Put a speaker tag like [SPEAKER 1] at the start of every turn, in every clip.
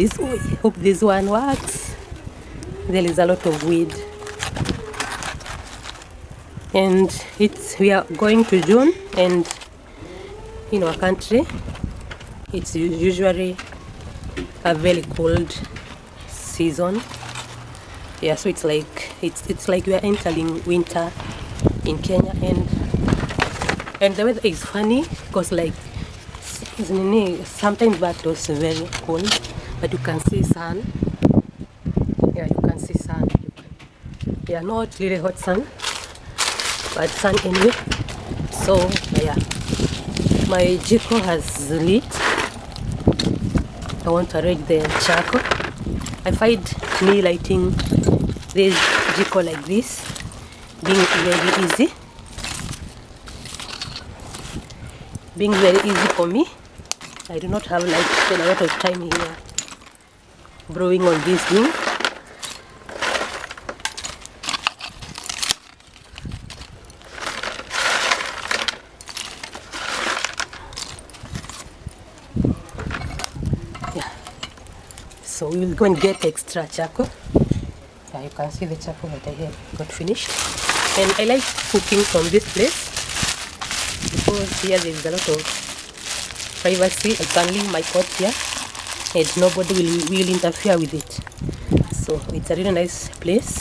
[SPEAKER 1] this. Oh, I hope this one works. There is a lot of weed, and we are going to June, and in our country it's usually a very cold season. Yeah, so it's like we are entering winter in Kenya, and the weather is funny because like sometimes that was very cold, but you can see sun. Yeah, you can see sun. Yeah, not really hot sun, but sun anyway. So yeah, my jiko has lit. I want to arrange the charcoal. I find me lighting this jiko like this being very easy. Being very easy for me. I do not have like spend a lot of time here brewing on this thing. Yeah. So we will go and get extra charcoal. Yeah, you can see the charcoal that I have got finished. And I like cooking from this place because here there is a lot of privacy. I can leave my pot here and nobody will interfere with it. So it's a really nice place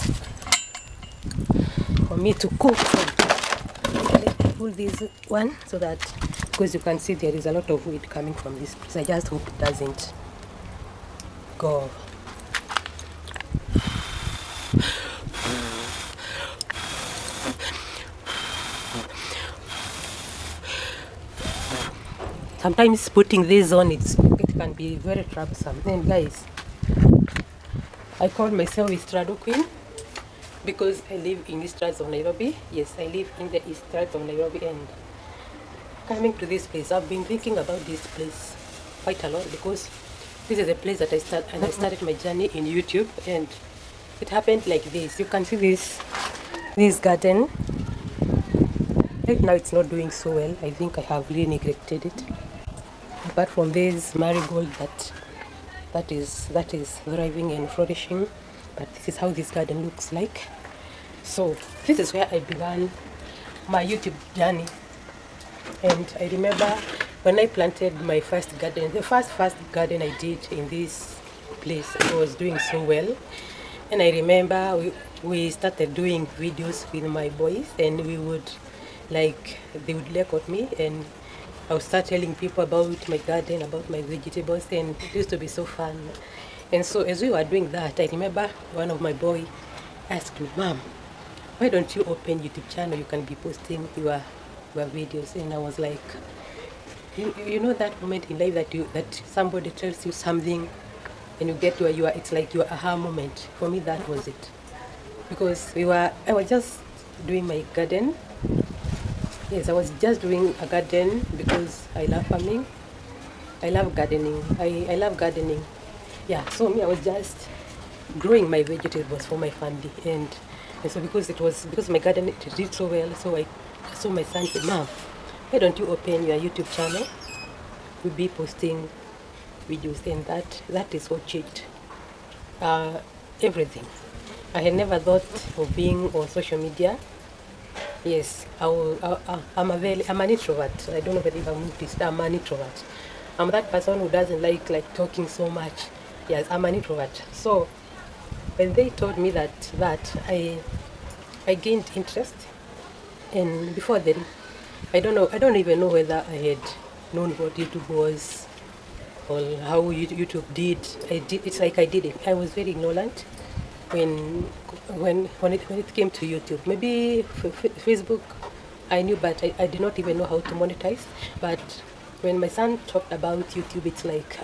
[SPEAKER 1] for me to cook. I pull this one so that, because you can see there is a lot of weed coming from this place. I just hope it doesn't go. Sometimes putting this on it can be very troublesome. And guys, I call myself a straddle queen because I live in the streets of Nairobi. Yes, I live in the east streets of Nairobi, and coming to this place, I've been thinking about this place quite a lot because this is a place that I started my journey in YouTube, and it happened like this. You can see this garden. Right now it's not doing so well. I think I have really neglected it. Apart from this marigold that is thriving and flourishing, but this is how this garden looks like. So this is where I began my YouTube journey. And I remember when I planted my first garden, the first garden I did in this place, it was doing so well. And I remember we started doing videos with my boys, and they would record me, and I would start telling people about my garden, about my vegetables, and it used to be so fun. And so as we were doing that, I remember one of my boys asked me, "Mom, why don't you open YouTube channel? You can be posting your videos." And I was like, you know that moment in life that somebody tells you something and you get where you are, it's like your aha moment. For me, that was it. Because I was just doing my garden. Yes, I was just doing a garden because I love farming. I love gardening. I love gardening. Yeah, so me, I was just growing my vegetables for my family. And so because my garden it did so well, so my son said, "Mom, why don't you open your YouTube channel? We'll be posting videos." And that is what changed everything. I had never thought of being on social media. Yes, I'm an introvert. I don't know whether you've noticed. I'm an introvert. I'm that person who doesn't like talking so much. Yes, I'm an introvert. So when they told me that I gained interest, and before then, I don't even know whether I had known what YouTube was or how YouTube did. It's like I did it. I was very ignorant when it came to YouTube. Maybe Facebook I knew, but I did not even know how to monetize. But when my son talked about YouTube, it's like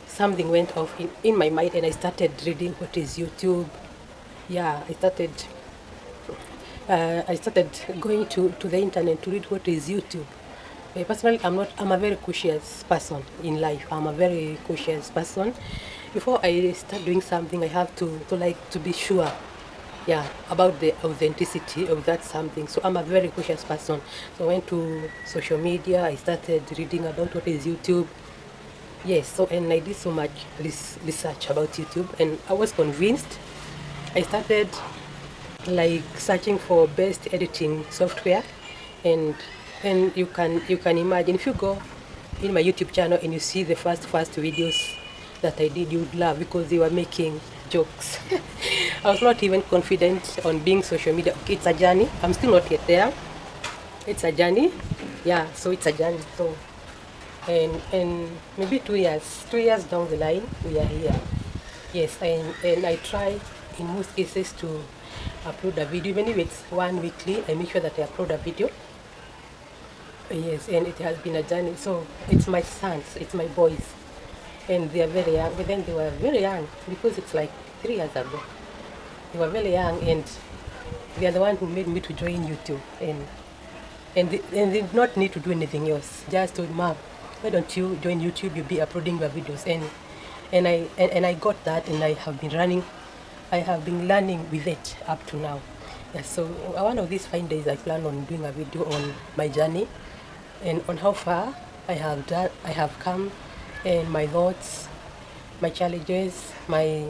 [SPEAKER 1] something went off in my mind, and I started reading what is YouTube. Yeah, I started going to the internet to read what is YouTube. Personally, I'm a very cautious person in life. I'm a very cautious person. Before I start doing something, I have to be sure, yeah, about the authenticity of that something. So I'm a very cautious person. So I went to social media. I started reading about what is YouTube. Yes, so and I did so much research about YouTube, and I was convinced. I started like searching for best editing software, and you can imagine if you go in my YouTube channel and you see the first videos that I did, you would laugh because they were making jokes. I was not even confident on being social media. Okay, it's a journey. I'm still not yet there. It's a journey. Yeah, so it's a journey. So and maybe 2 years down the line, we are here. Yes, and I try in most cases to upload a video, even if it's one weekly. I make sure that I upload a video. Yes, and it has been a journey. So it's my sons, it's my boys, and they are very young. But then they were very young because it's like 3 years ago. They were very young, and they are the one who made me to join YouTube. And they did not need to do anything else. Just told Mom, why don't you join YouTube? You'll be uploading your videos. And I got that, and I have been learning with it up to now. Yeah, so one of these fine days I plan on doing a video on my journey and on how far I have come, and my thoughts, my challenges, my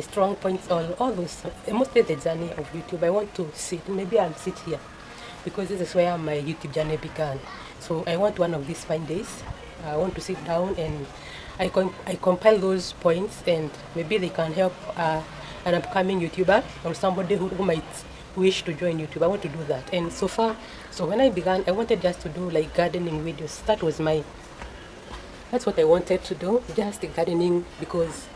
[SPEAKER 1] strong points, all those, mostly the journey of YouTube. I want to sit, maybe I'll sit here because this is where my YouTube journey began. So I want one of these fine days, I want to sit down and I compile those points, and maybe they can help an upcoming YouTuber or somebody who might wish to join YouTube. I want to do that. And so when I began, I wanted just to do like gardening videos. That's what I wanted to do, just gardening, because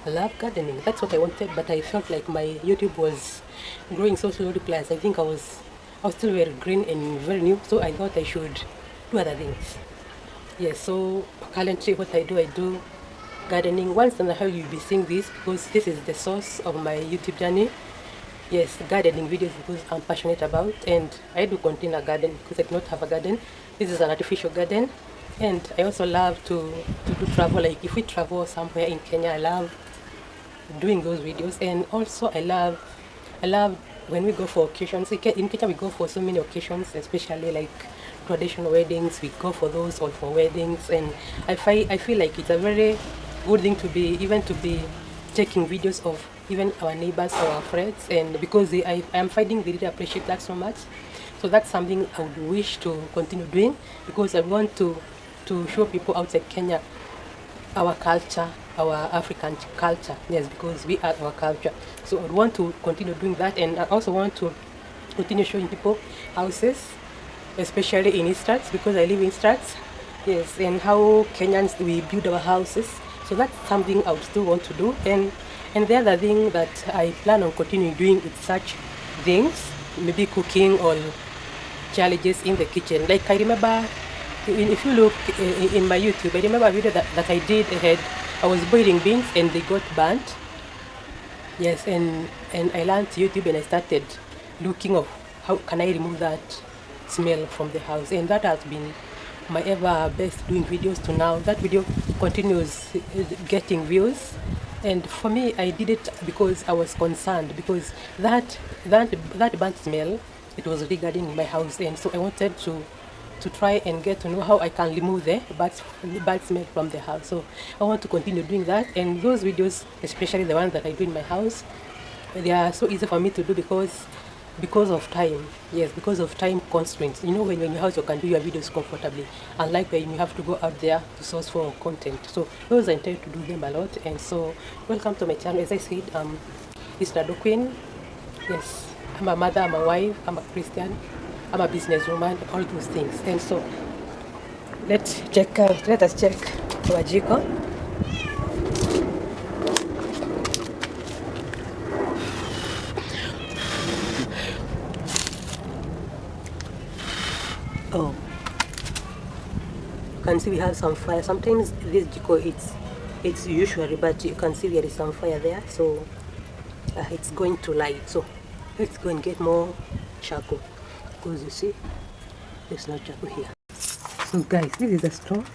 [SPEAKER 1] I love gardening. That's what I wanted, but I felt like my YouTube was growing so slowly. Plus, I think I was still very green and very new, so I thought I should do other things. Yes, so currently what I do gardening. Once in a while you'll be seeing this because this is the source of my YouTube journey. Yes, gardening videos because I'm passionate about, and I do contain a garden because I do not have a garden. This is an artificial garden. And I also love to do travel. Like if we travel somewhere in Kenya, I love doing those videos. And also I love when we go for occasions. In Kenya we go for so many occasions, especially like traditional weddings. We go for those, or for weddings, and I feel like it's a very good thing to be taking videos of even our neighbors or our friends, and because I am finding they really appreciate that so much. So that's something I would wish to continue doing, because I want to show people outside Kenya our culture, our African culture. Yes, because we are our culture. So I would want to continue doing that, and I also want to continue showing people houses, especially in Eastrats, because I live in Eastrats. Yes, and how Kenyans we build our houses. So that's something I would still want to do. And the other thing that I plan on continuing doing is such things, maybe cooking or challenges in the kitchen. Like I remember, if you look in my YouTube, I remember a video that I did ahead. I was boiling beans and they got burnt. Yes, and I learned YouTube, and I started looking of how can I remove that smell from the house, and that has been my ever best doing videos to now. That video continues getting views, and for me I did it because I was concerned, because that burnt smell, it was regarding my house, and so I wanted to try and get to know how I can remove the bad smell from the house. So I want to continue doing that, and those videos, especially the ones that I do in my house, they are so easy for me to do because of time. Yes, because of time constraints. You know, when you're in your house you can do your videos comfortably, unlike when you have to go out there to source for content. So those I intend to do them a lot. And so welcome to my channel. As I said, it's Nado Queen. Yes, I'm a mother, I'm a wife, I'm a Christian, I'm a businesswoman, all those things. And so let us check our jiko. Oh, you can see we have some fire. Sometimes this jiko it's usually, but you can see there is some fire there, so it's going to light. So let's go and get more charcoal, because you see there's no charcoal here. So guys, this is the stove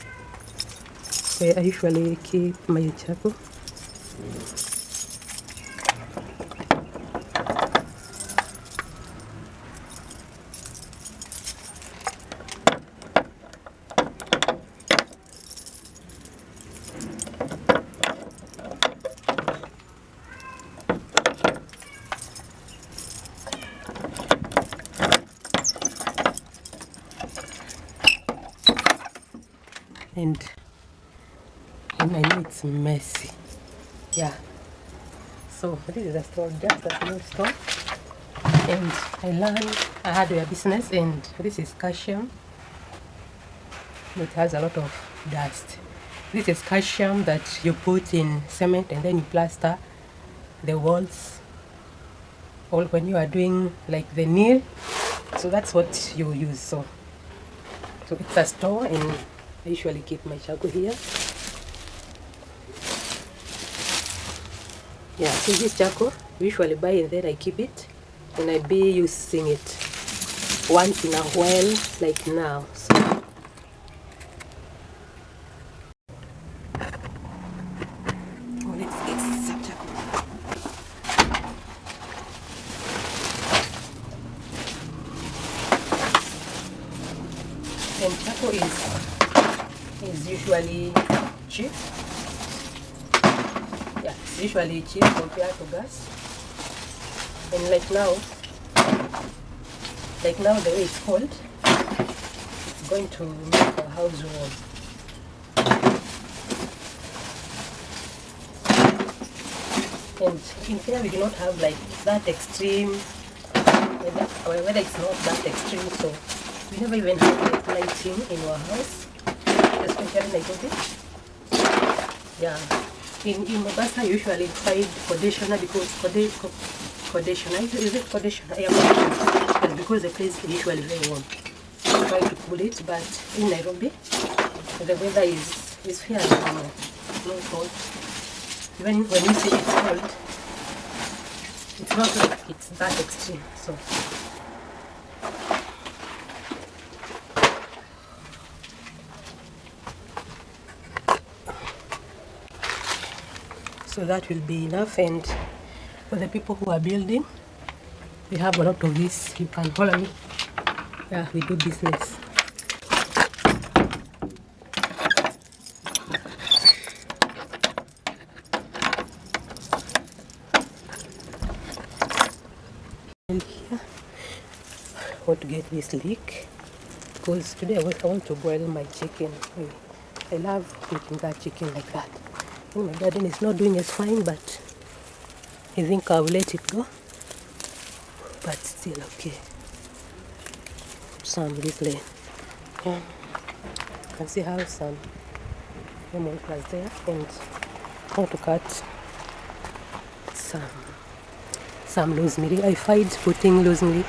[SPEAKER 1] where I usually keep my charcoal. and I know it's messy. Yeah. So this is a store, just a small store. And I learned a hardware business, and this is calcium. It has a lot of dust. This is calcium that you put in cement and then you plaster the walls, or when you are doing like the nail. So that's what you use. So it's a store, and I usually keep my charcoal here. Yeah, so this charcoal we usually buy, and then I keep it, and I be using it once in a while, like now. So let's get some charcoal. And charcoal is usually cheap. Yeah, it's usually cheap compared to gas. And like now the way it's cold, it's going to make our house warm. And in here we do not have like that extreme weather. Our weather is not that extreme, so we never even have like lighting in our house, especially Nairobi. Yeah, in Mombasa I usually find conditioner, because conditioner, is it conditioner? Yeah, but because the place is usually very warm, I try to cool it. But in Nairobi the weather is fairly normal, not cold. Even when you say it's cold, it's not like it's that extreme. So that will be enough. And for the people who are building, we have a lot of this. You can follow me. Yeah, we do business. And here, I want to get this leek, because today I want to boil my chicken. I love cooking that chicken like that. My garden is not doing as fine, but I think I'll let it go. But still okay. Some this lane. Yeah. You can see how some lemon grass there, and I want to cut some rosemary. I find putting rosemary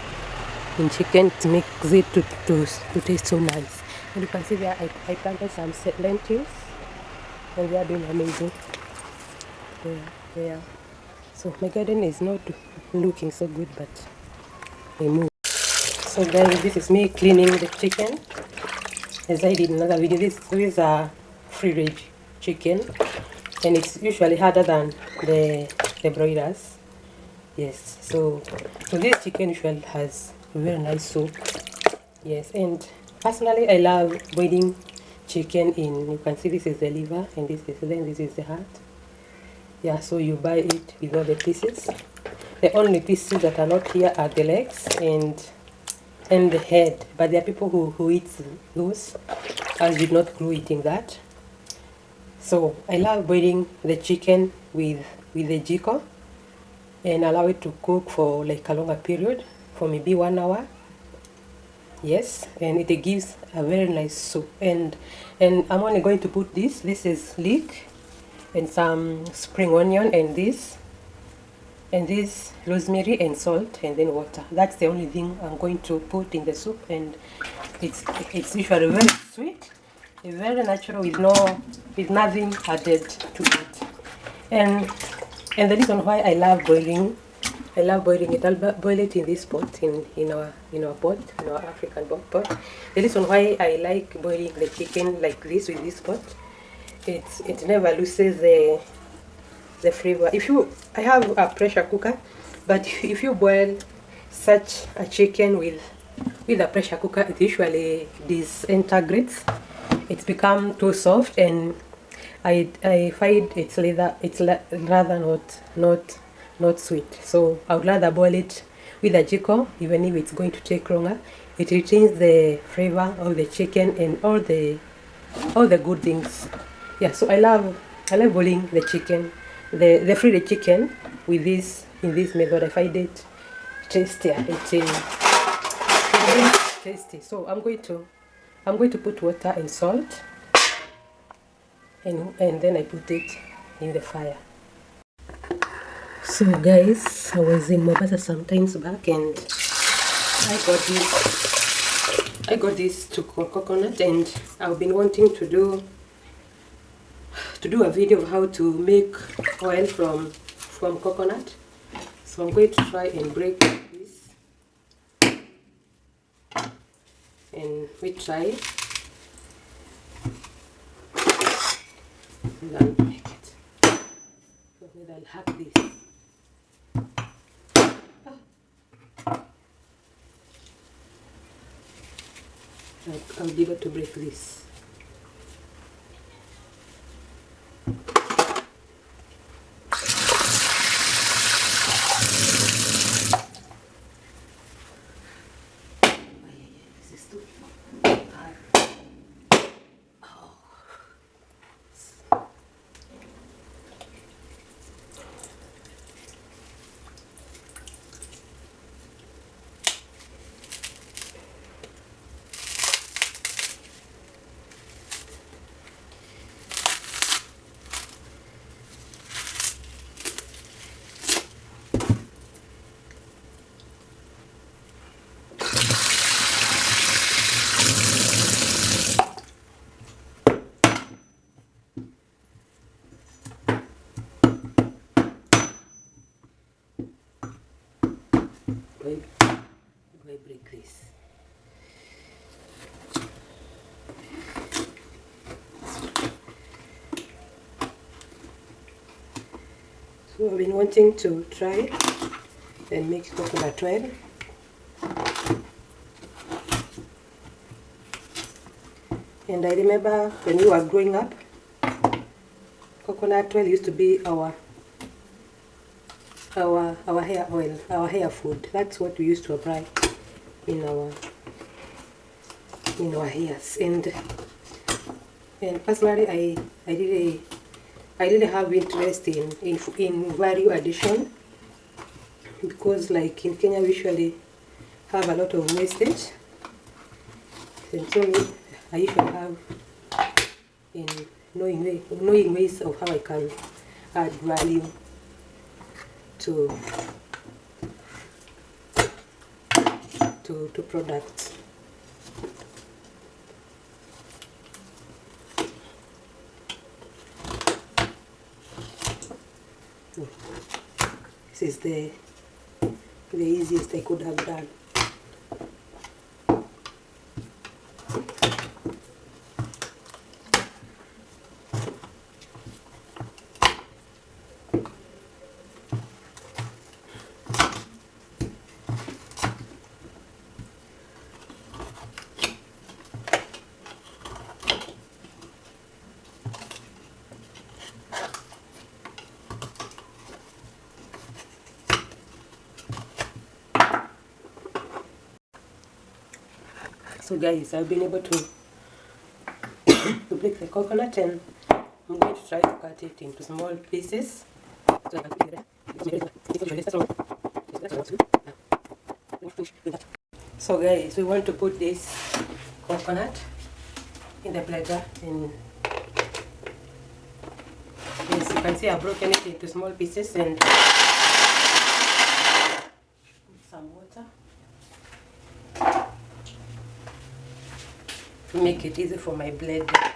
[SPEAKER 1] in chicken to make it to taste so nice. And you can see there I planted some lentils, and they are doing amazing. There. So my garden is not looking so good, but I move. So guys, this is me cleaning the chicken. As I did another video, this is a free range chicken, and it's usually harder than the broilers. Yes, so this chicken usually has a very nice soup. Yes, and personally I love boiling chicken in, you can see this is the liver, and this is the heart. Yeah, so you buy it with all the pieces. The only pieces that are not here are the legs and the head, but there are people who eat those. I did not grow eating that. So I love boiling the chicken with the jiko, and allow it to cook for like a longer period, for maybe 1 hour. Yes, and it gives a very nice soup. And I'm only going to put this is leek, and some spring onion, and this rosemary and salt, and then water. That's the only thing I'm going to put in the soup, and it's usually very sweet, very natural, with nothing added to it. And the reason why I love boiling it, I'll boil it in this pot, in our pot, in our African pot. The reason why I like boiling the chicken like this with this pot, it never loses the flavor. I have a pressure cooker, but if you boil such a chicken with a pressure cooker, it usually disintegrates. It's become too soft, and I find it's rather not sweet. So I would rather boil it with a jiko, even if it's going to take longer. It retains the flavor of the chicken and all the all the good things. Yeah, so I love boiling the chicken, the fried chicken with this, in this method. I find it tasty. It's tasty. So I'm going to put water and salt, and then I put it in the fire. So guys, I was in Mombasa some times back, and I got this to coconut, and I've been wanting to do a video of how to make oil from coconut. So I'm going to try and break this, and we try, and then make it. So maybe I'll hack this. I'll be able to break this. This is too hard. Do I break this? So I've been wanting to try and make coconut oil. And I remember when we were growing up, coconut oil used to be our hair oil, our hair food. That's what we used to apply in our hairs. And personally, I really have interest in value addition, because like in Kenya we usually have a lot of wastage, and so I usually have in knowing ways of how I can add value to products. This is the easiest I could have done. So guys, I've been able to break the coconut, and I'm going to try to cut it into small pieces. So guys, we want to put this coconut in the blender, and yes, you can see I've broken it into small pieces, and some water to make it easy for my blender.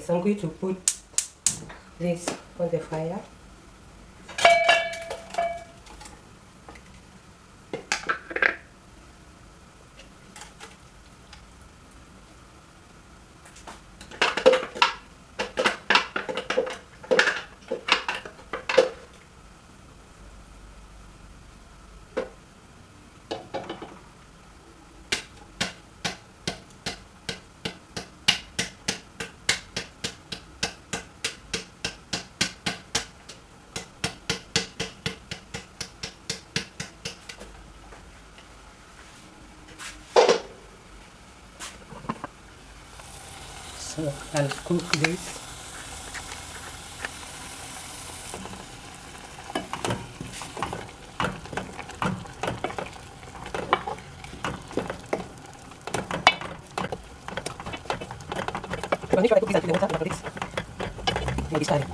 [SPEAKER 1] guys, I'm going to put this on the fire. So I'll cook this. So make sure I cook this until the water evaporates. Maybe this time.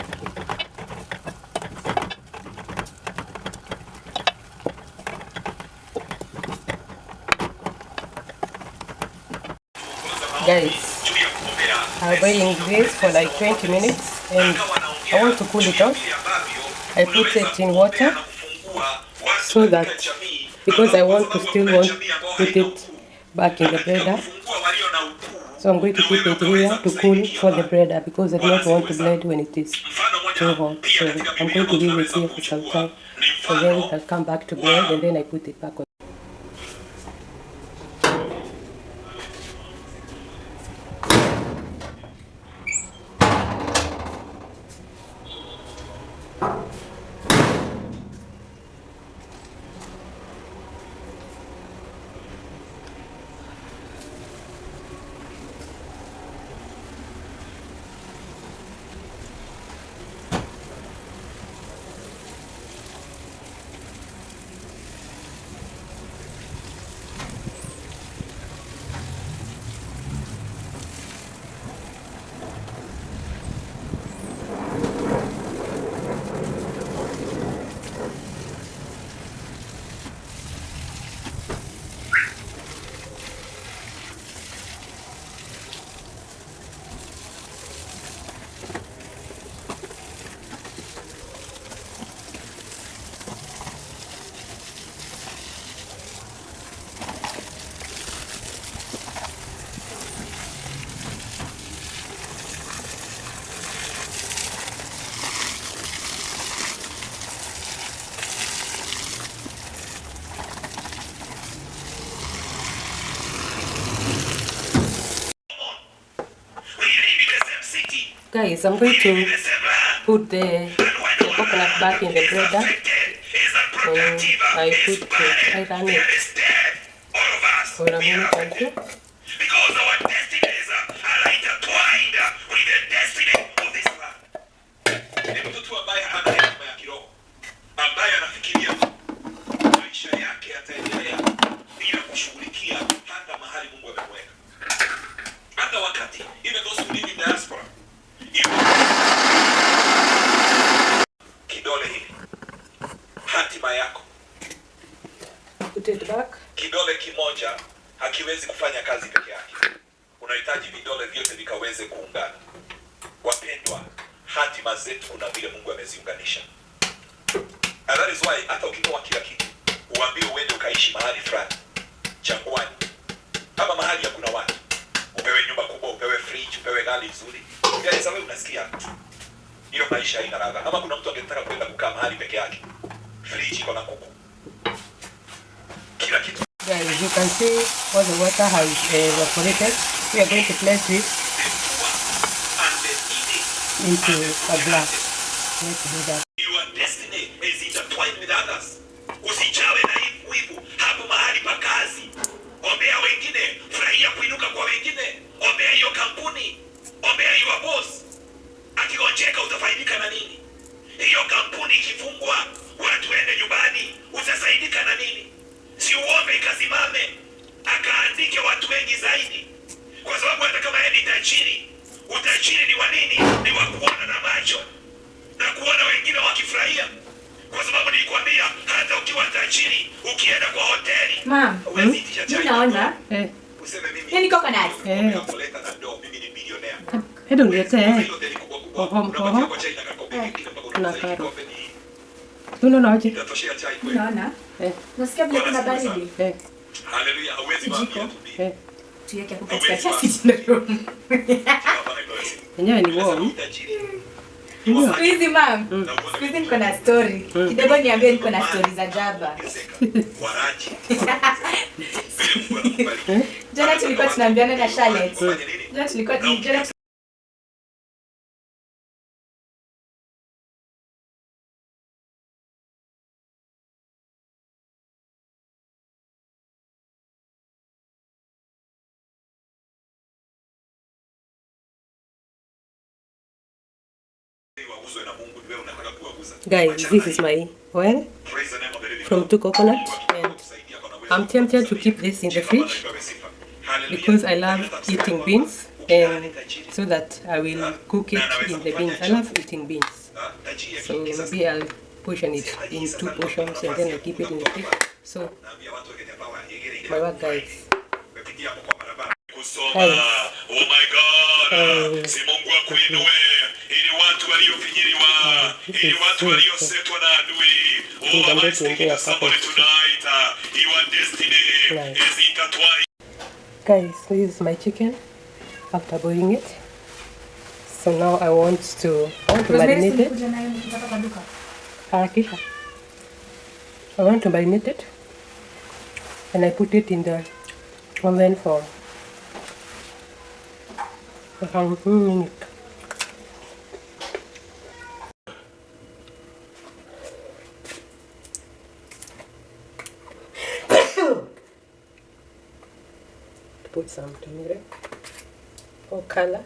[SPEAKER 1] Guys, I'm boiling this for like 20 minutes and I want to cool it off. I put it in water so that, because I want to put it back in the blender. So I'm going to keep it here to cool for the blender because I do not want to blend when it is too hot. So I'm going to leave it here for some time. So then I'll come back to blend and then I put it back on. Guys, I'm going to put the coconut back in the blender. I ran it for a minute or two.
[SPEAKER 2] Because our destinies are intertwined with the destiny of this world. Ni mtu ambaye hana hekima ya kiroho, ambaye anafikiria maisha yake yataendelea bila kushughulikia hata mahali Mungu amemweka. Hata wakati even those who live in diaspora. Kidole hili hatima yako.
[SPEAKER 1] Put it back.
[SPEAKER 2] Kidole kimoja hakiwezi kufanya kazi peke yake. Unahitaji vidole vyote vikaweze kuungana. Wapendwa, hatima zetu kuna vile Mungu ameziunganisha. And that is why hata ukitoa kila kitu, uambie uende ukaishi mahali fulani, jangwani, ama mahali hakuna watu. Upewe nyumba kubwa, upewe fridge, upewe gari nzuri. Guys, wewe unasikia hiyo maisha haina ladha. Ama kuna mtu angetaka kwenda kukaa mahali peke yake, fridge iko na kuku, kila kitu.
[SPEAKER 1] Guys, you can see all the water has evaporated. We are going to place this into a glass. Let's do that.
[SPEAKER 2] Your destiny is intertwined with others. Usichawe na wivu hapo mahali pa kazi. Ombea wengine, furahia kuinuka kwa wengine. Ombea hiyo kampuni, ombea your boss. Akigonjeka utafaidika na nini? Hiyo kampuni ikifungwa, watu waende nyumbani, utasaidika na nini? Si uombe ikasimame, akaandike watu wengi zaidi. Kwa sababu hata kama yeye ni tajiri, utajiri ni wa nini? Ni wa kuona na macho na kuona wengine wakifurahia. Kwa sababu nilikwambia hata ukiwa tajiri, ukienda kwa hoteli,
[SPEAKER 3] Mom, naona
[SPEAKER 2] useme mimi
[SPEAKER 3] yani coconut.
[SPEAKER 2] na ndo mimi ni bilionea.
[SPEAKER 1] Hebu niletee.
[SPEAKER 2] Hilo teli kubwa kubwa. Unapatia kwa chai na kakope kingine mpaka
[SPEAKER 1] Kuna
[SPEAKER 2] unauza hii
[SPEAKER 1] karo.
[SPEAKER 2] kope ni
[SPEAKER 1] Tunaona aje?
[SPEAKER 2] itatoshea chai kweli.
[SPEAKER 3] Unaona? Unasikia vile kuna baridi?
[SPEAKER 2] Haleluya, hauwezi waambia tu.
[SPEAKER 3] Tuweke hapo katika chasi room.
[SPEAKER 1] Yenyewe ni warm.
[SPEAKER 3] Siku hizi mam, siku hizi niko na story. Kidogo niambie niko na story za jaba. Jana tulikuwa tunaambiana na Charlotte. Jana tulikuwa
[SPEAKER 1] Guys, this is my oil from 2 coconut, and I'm tempted to keep this in the fridge because I love eating beans, and so that I will cook it in the beans. I love eating beans, so maybe I'll portion it in 2 portions and then I keep it in the fridge. So my work, guys.
[SPEAKER 2] Oh my God, si Mungu akuinue ili watu waliofinyiliwa, ili watu waliosetwa na adui. Oh, am I speaking to somebody tonight? Your destiny is intertwined.
[SPEAKER 1] Guys, this is my chicken after boiling it. So now I want to marinate it. I want to marinate it, and I put it in the oven for 1 minute. Put some tomato for color.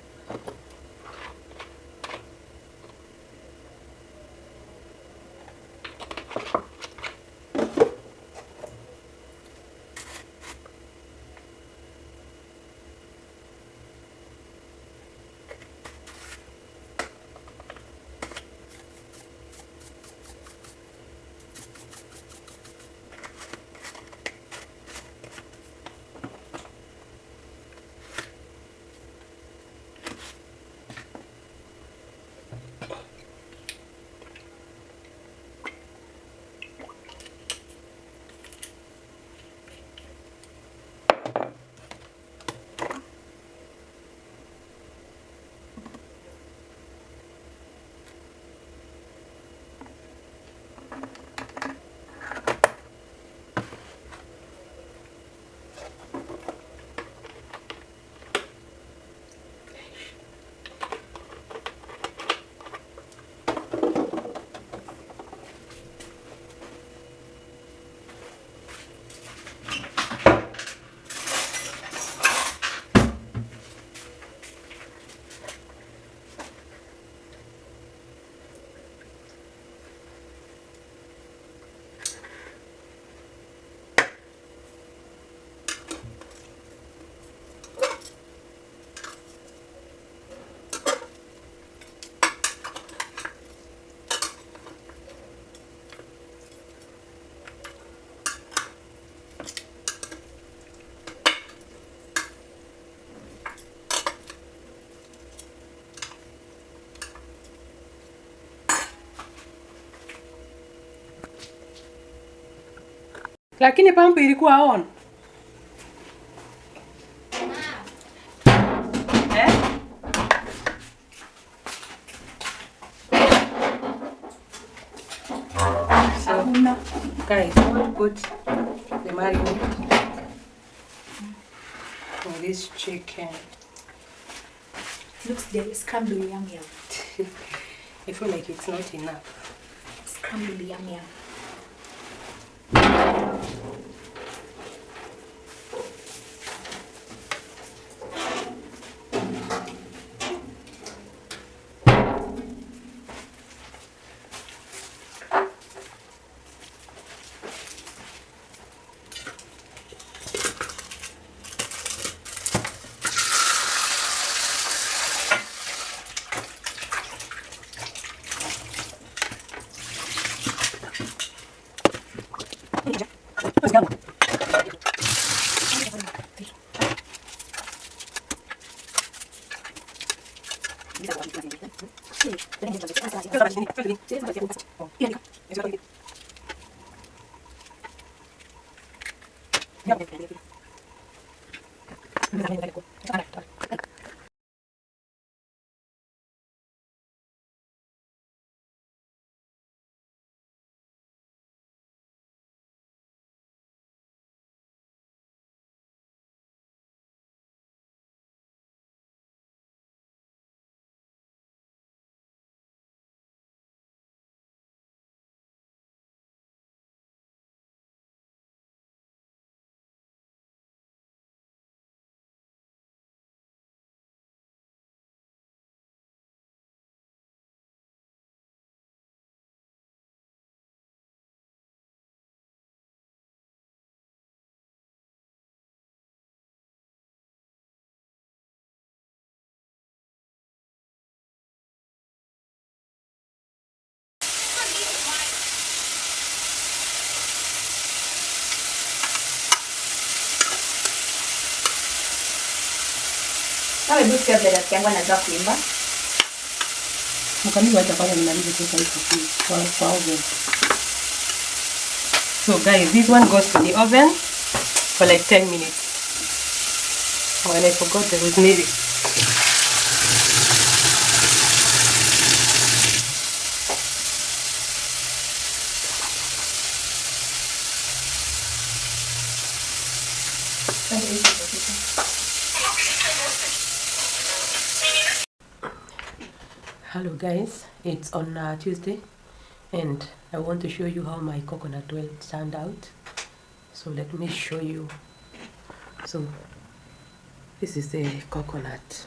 [SPEAKER 1] Lakini pampu ilikuwa on. So, guys, I want to put the marinade on this chicken.
[SPEAKER 3] looks the scrambled yum yum.
[SPEAKER 1] I feel like it's not enough.
[SPEAKER 3] Scrambled yum yum.
[SPEAKER 1] Let's go.
[SPEAKER 3] Kama hebu sikia vile rafiki yangu anajua kuimba.
[SPEAKER 1] Mkami wacha kwanza nimalize kuweka hii kwa oven. So guys, this one goes to the oven for like 10 minutes. Oh, and I forgot the rosemary. Hello guys, it's on Tuesday and I want to show you how my coconut oil turned out. So let me show you. So this is the coconut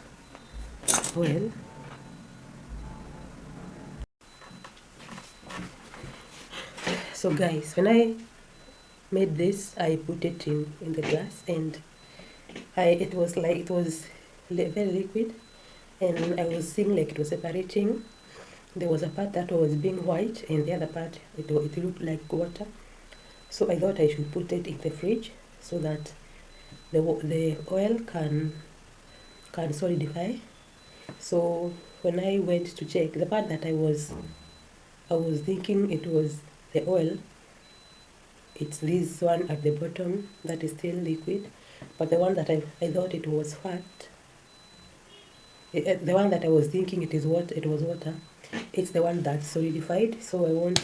[SPEAKER 1] oil. So guys, when I made this, I put it in the glass and it was very liquid, and I was seeing like it was separating. There was a part that was being white and the other part it looked like water. So I thought I should put it in the fridge so that the oil can solidify. So when I went to check, the part that I was thinking it was the oil, it's this one at the bottom that is still liquid, but the one that I thought it was fat, the one that I was thinking it was water, it's the one that's solidified. So I want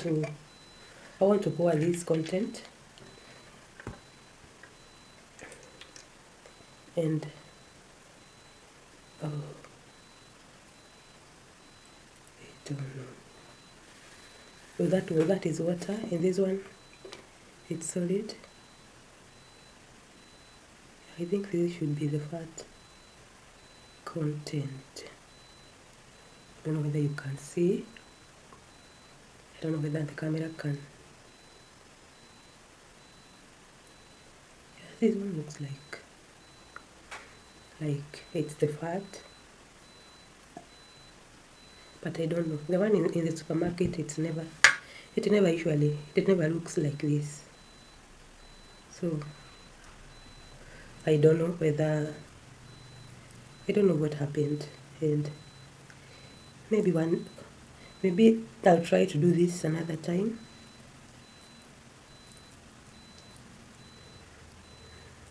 [SPEAKER 1] to pour this content, and I don't know. So that is water, and this one, it's solid. I think this should be the fat content. I don't know whether you can see. I don't know whether the camera can. Yeah, this one looks like it's the fat, but I don't know. The one in the supermarket, it never looks like this. So I don't know what happened, and maybe I'll try to do this another time.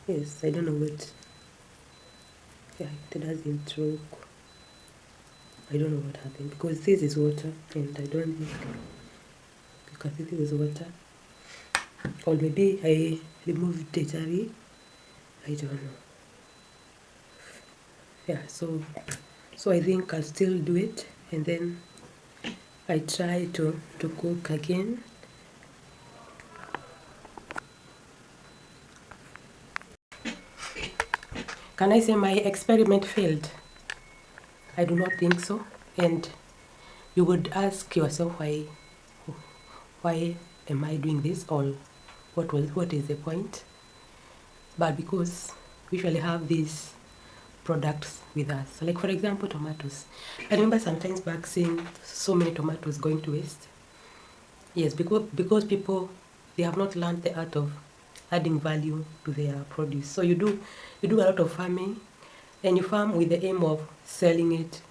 [SPEAKER 1] Yes, I don't know what. Yeah, it doesn't look. I don't know what happened because this is water, and I don't think because this is water, or maybe I removed it early. I don't know. Yeah, so I think I'll still do it, and then I try to cook again. Can I say my experiment failed? I do not think so. And you would ask yourself, why am I doing this, or what is the point? But because we usually have these products with us, like for example tomatoes. I remember sometimes back seeing so many tomatoes going to waste. Yes, because people, they have not learned the art of adding value to their produce. So you do a lot of farming, and you farm with the aim of selling it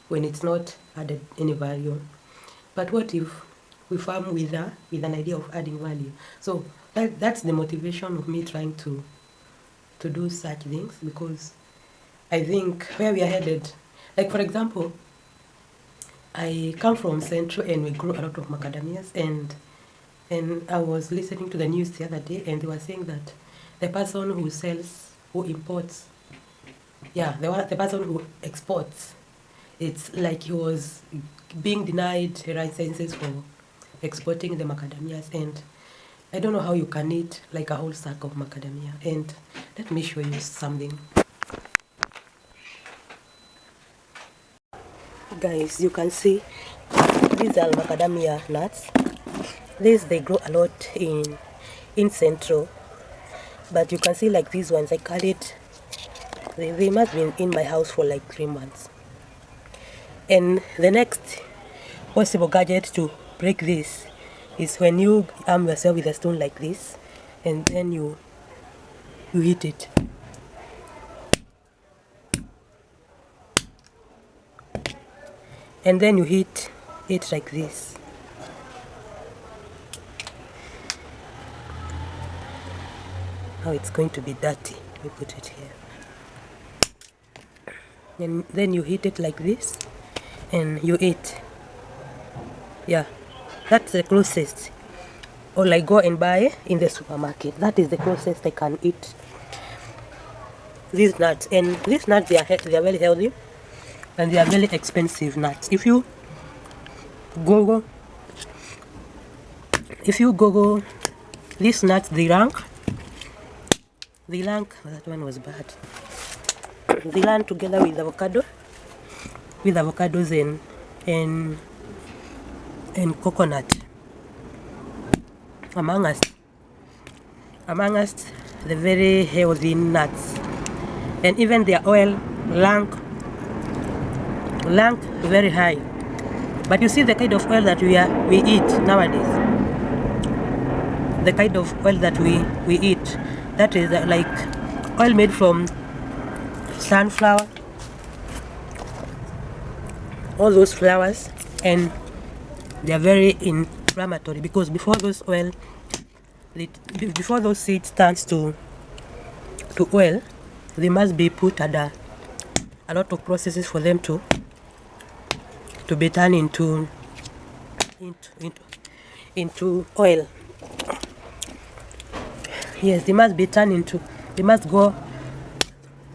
[SPEAKER 1] when it's not added any value. But what if we farm with an idea of adding value? So that's the motivation of me trying to to do such things, because I think where we are headed, like for example, I come from Central and we grow a lot of macadamias, and I was listening to the news the other day, and they were saying that the person who imports, the person who exports, it's like he was being denied licenses for exporting the macadamias. And I don't know how you can eat like a whole sack of macadamia. And let me show you something. Guys, you can see these are macadamia nuts. These, they grow a lot in Central, but you can see like these ones, I carried, they must be in my house for like 3 months. And the next possible gadget to break this is when you arm yourself with a stone like this, and then you hit it. And then you hit it like this. Now it's going to be dirty. We put it here. And then you hit it like this, and you eat. Yeah, that's the closest. Or like go and buy in the supermarket. That is the closest I can eat these nuts. And these nuts, they are very healthy, and they are very expensive nuts. If you Google these nuts, they rank, that one was bad. They rank together with avocados and coconut among us the very healthy nuts. And even their oil rank very high. But you see the kind of oil that we eat nowadays, the kind of oil that we eat, that is like oil made from sunflower, all those flowers, and they are very inflammatory, because before those seeds turns to oil, they must be put under a lot of processes for them to be turned into oil. Yes, they must go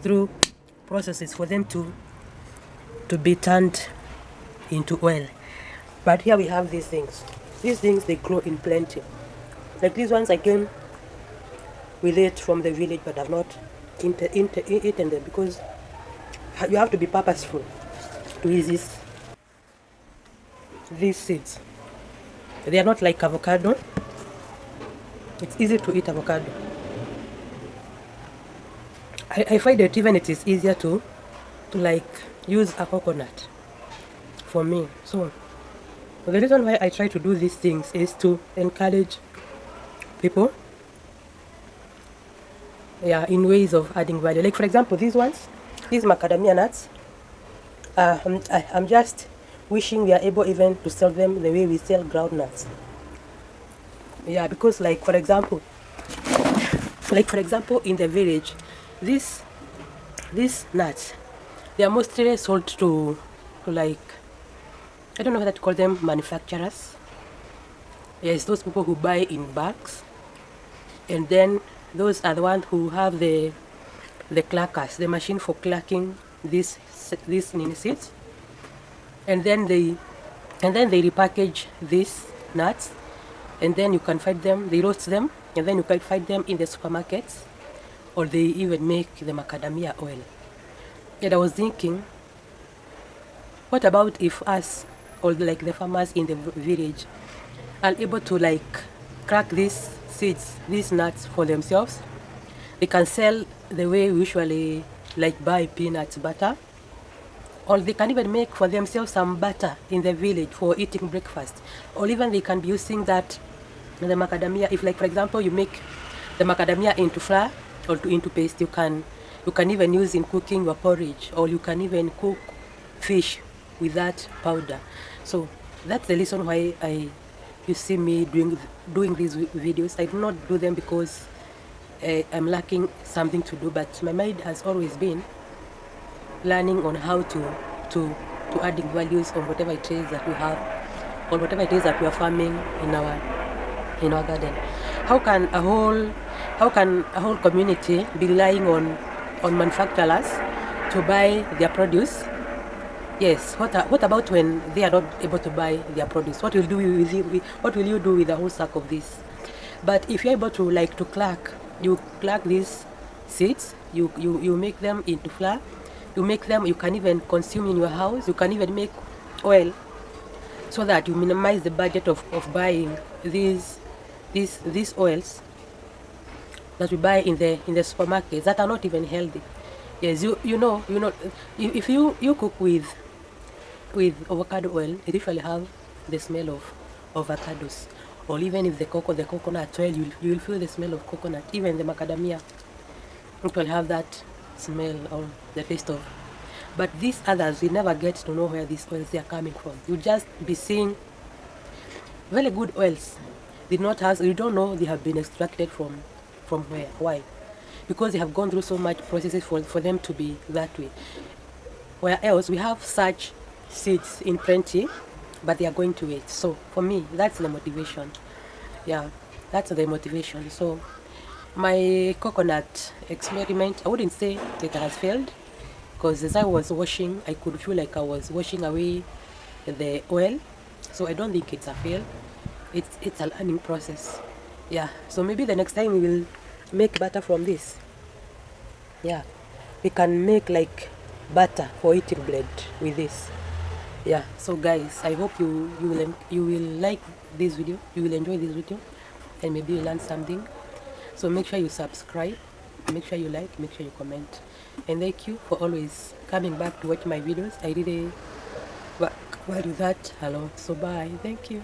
[SPEAKER 1] through processes for them to be turned into oil. But here we have these things. These things, they grow in plenty. Like these ones, I came with it from the village, but I've not eaten them, because you have to be purposeful to eat these seeds. They are not like avocado. It's easy to eat avocado. I find that even it is easier to like use a coconut for me. So the reason why I try to do these things is to encourage people, in ways of adding value. Like for example, these macadamia nuts, I'm just wishing we are able even to sell them the way we sell groundnuts. Yeah, because like for example in the village, these nuts, they are mostly sold to like, I don't know how to call them, manufacturers. Yes, those people who buy in bags, and then those are the ones who have the clackers, the machine for clacking these seeds, and then they repackage these nuts, and then you can find them, they roast them, and then you can find them in the supermarkets, or they even make the macadamia oil. And I was thinking, what about if us, or like the farmers in the village, are able to like crack these seeds, these nuts for themselves? They can sell the way we usually like buy peanuts butter, or they can even make for themselves some butter in the village for eating breakfast, or even they can be using that, the macadamia. If like for example you make the macadamia into flour or into paste, you can even use in cooking your porridge, or you can even cook fish with that powder. So that's the reason why you see me doing these videos. I do not do them because I'm lacking something to do, but my mind has always been learning on how to adding values on whatever it is that we have, or whatever it is that we are farming in our garden. How can a whole community be relying on manufacturers to buy their produce? Yes. What about when they are not able to buy their produce? What will you do with a whole sack of this? But if you're able to you clack these seeds, you make them into flour. You make them, you can even consume in your house. You can even make oil, so that you minimize the budget of buying these oils that we buy in the supermarkets that are not even healthy. Yes, you know, if you cook with avocado oil, it usually have the smell of avocados. Or even if the coconut oil, you will feel the smell of coconut. Even the macadamia, it will have that smell or the taste of. But these others, we never get to know where these oils are coming from. You just be seeing very good oils. You don't know they have been extracted from where. Why? Because they have gone through so much processes for them to be that way. Where else we have such seeds in plenty, but they are going to waste. So for me, that's the motivation. Yeah, that's the motivation. So my coconut experiment, I wouldn't say it has failed, because as I was washing, I could feel like I was washing away the oil. So I don't think it's a fail. It's a learning process. Yeah. So maybe the next time we will make butter from this. Yeah, we can make like butter for eating bread with this. Yeah. So guys, I hope you will like this video. You will enjoy this video, and maybe you learn something. So make sure you subscribe, make sure you like, make sure you comment, and thank you for always coming back to watch my videos. I really value that. Hello. So bye. Thank you.